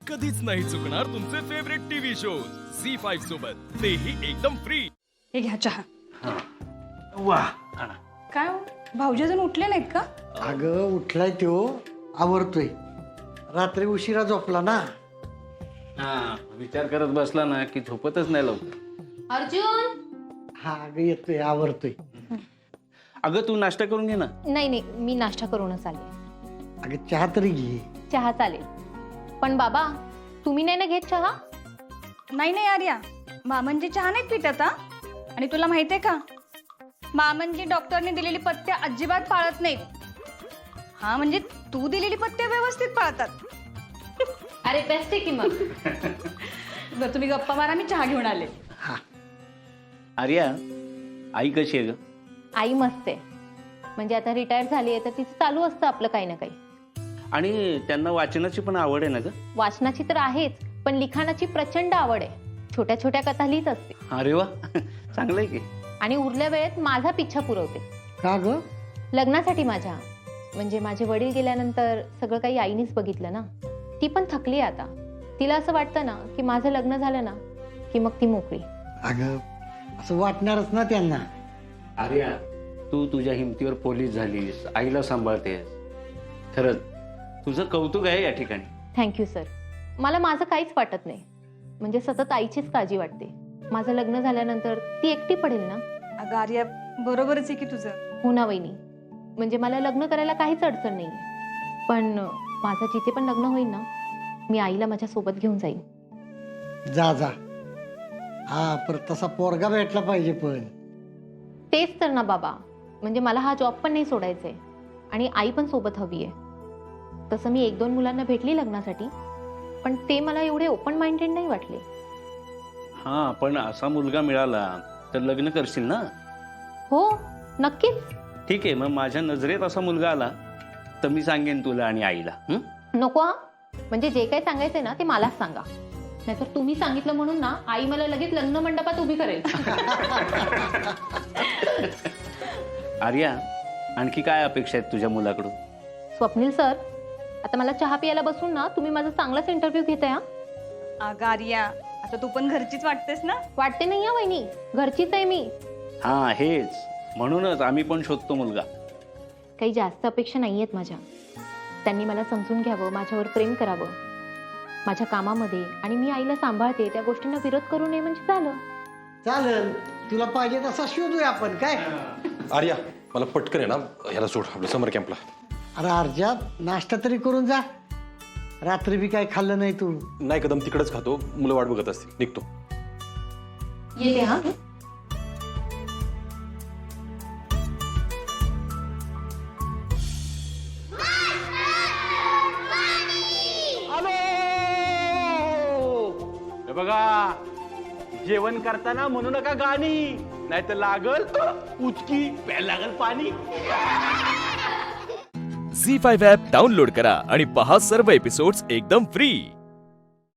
कधीच नाही चुकणार तुमचे फेवरेट टीव्ही शोज झी5 सोबत, तेही एकदम फ्री. हे घ्या चहा. वा काय हो, भाऊजी अजून उठले नाहीत का? अगं उठलाय तो, आवरतोय. रात्री उशिरा झोपला ना. हा विचार करत बसला ना की झोपतच नाही लवकर. अर्जुन. हा अगं येतोय, आवरतोय. अगं तू नाश्ता करून घे ना. नाही नाही, मी नाश्ता करूनच आले. अगं चहा तरी घे. चहा चालेल, पण बाबा तुम्ही नाही ना घेत चहा? नाही नाही आर्या, मामनजी चहा नाहीत पित आता. आणि तुला माहितीये का, मामनजी डॉक्टरने दिलेली पथ्य अजिबात पाळत नाहीत. हा म्हणजे तू दिलेली पथ्य व्यवस्थित पाळतात. अरे बेस्ट आहे की मग. बरं तुम्ही गप्पा मारा, मी चहा घेऊन आले. हा आर्या, आई कशी आहे ग? आई मस्त आहे. म्हणजे आता रिटायर झाली आहे तर तिचं चालू असतं आपलं काही ना काही. आणि त्यांना वाचनाची पण आवड आहे ना ग? वाचनाची तर आहेच, पण लिखाणाची प्रचंड आवड आहे. छोट्या छोट्या कथा लिहित असते अरे वा चांगलं आहे की. आणि उरल्या वेळेत माझा पिच्छा पुरवते. का ग? लग्नासाठी माझ्या. म्हणजे माझे वडील गेल्यानंतर सगळं काही आईनीच बघितलं ना. ती पण थकली आहे आता. तिला असं वाटतं ना की माझं लग्न झालं ना की मग ती मोकळी. अगं असं वाटणारच ना त्यांना. आर्या, तू तुझ्या हिमतीवर पोलीस झालीस, आईला सांभाळतेस. खरंच तुझं कौतुक आहे या ठिकाणी. Thank you sir. मला माझं काहीच वाटत नाही. म्हणजे सतत आईचीच काळजी वाटते. माझं लग्न झाल्यानंतर ती एकटी पडेल ना. अगं आर्या, बरोबरच आहे की तुझं. हो ना वहिनी. म्हणजे मला लग्न करायला काहीच अडचण नाही. पण माझं जिथे पण लग्न होईल ना, मी आईला माझ्या सोबत घेऊन जाईन. जा जा. हा परत तसा पोरगा भेटला पाहिजे. पण तेच तर ना बाबा. म्हणजे मला हा जॉब पण नाही सोडायचा आहे आणि आई पण सोबत हवी आहे. तसं मी 1-2 मुलांना भेटली लग्नासाठी, पण ते मला एवढे ओपन माइंडेड नाही वाटले. हा पण असा मुलगा मिळाला तर लग्न करशील ना? हो नक्कीच. ठीक आहे, मग माझ्या नजरेत असा मुलगा आला तर मी सांगेन तुला आणि आईला. नको हा. म्हणजे जे काही सांगायचंय ना ते मलाच सांगा. नाहीतर तुम्ही सांगितलं म्हणून ना आई मला लगेच लग्न मंडपात उभी करेल. आर्या, आणखी काय अपेक्षा आहेत तुझ्या मुलाकडून? स्वप्नील सर, आता मला चहा पियाला बसून ना तुम्ही माझा चांगलाच इंटरव्ह्यू घेताय. हा अगं आर्या, आता तू पण घरचीच वाटतेस ना. वाटते नाही हा वहिनी, घरचीच आहे मी. हा हेच म्हणूनच आम्ही पण शोधतो मुलगा. काही जास्त अपेक्षा नाही आहेत माझ्या. त्यांनी मला समजून घ्यावं, माझ्यावर प्रेम करावं माझ्या कामामध्ये, आणि मी आईला सांभाळते त्या गोष्टींना विरोध करू नये म्हणजे झालं. चालेल, तुला पाहिजे तसा शोधूया आपण. काय आर्या, मला पटकन आहे ना ह्याला सोड, आपल्या समर कॅम्पला. अरे अर्जा, नाश्ता तरी करून जा. रात्री बी काय खाल्लं नाही तू. नाही कदम, तिकडच खातो, मुलं वाट बघत असतील. निघतो. येते हा. हे बघा, जेवण करताना म्हणू नका गाणी, नाही तर लागल उचकी, प्यायला लागल पाणी. झी5 ॲप डाउनलोड करा आणि पहा सर्व एपिसोड्स एकदम फ्री.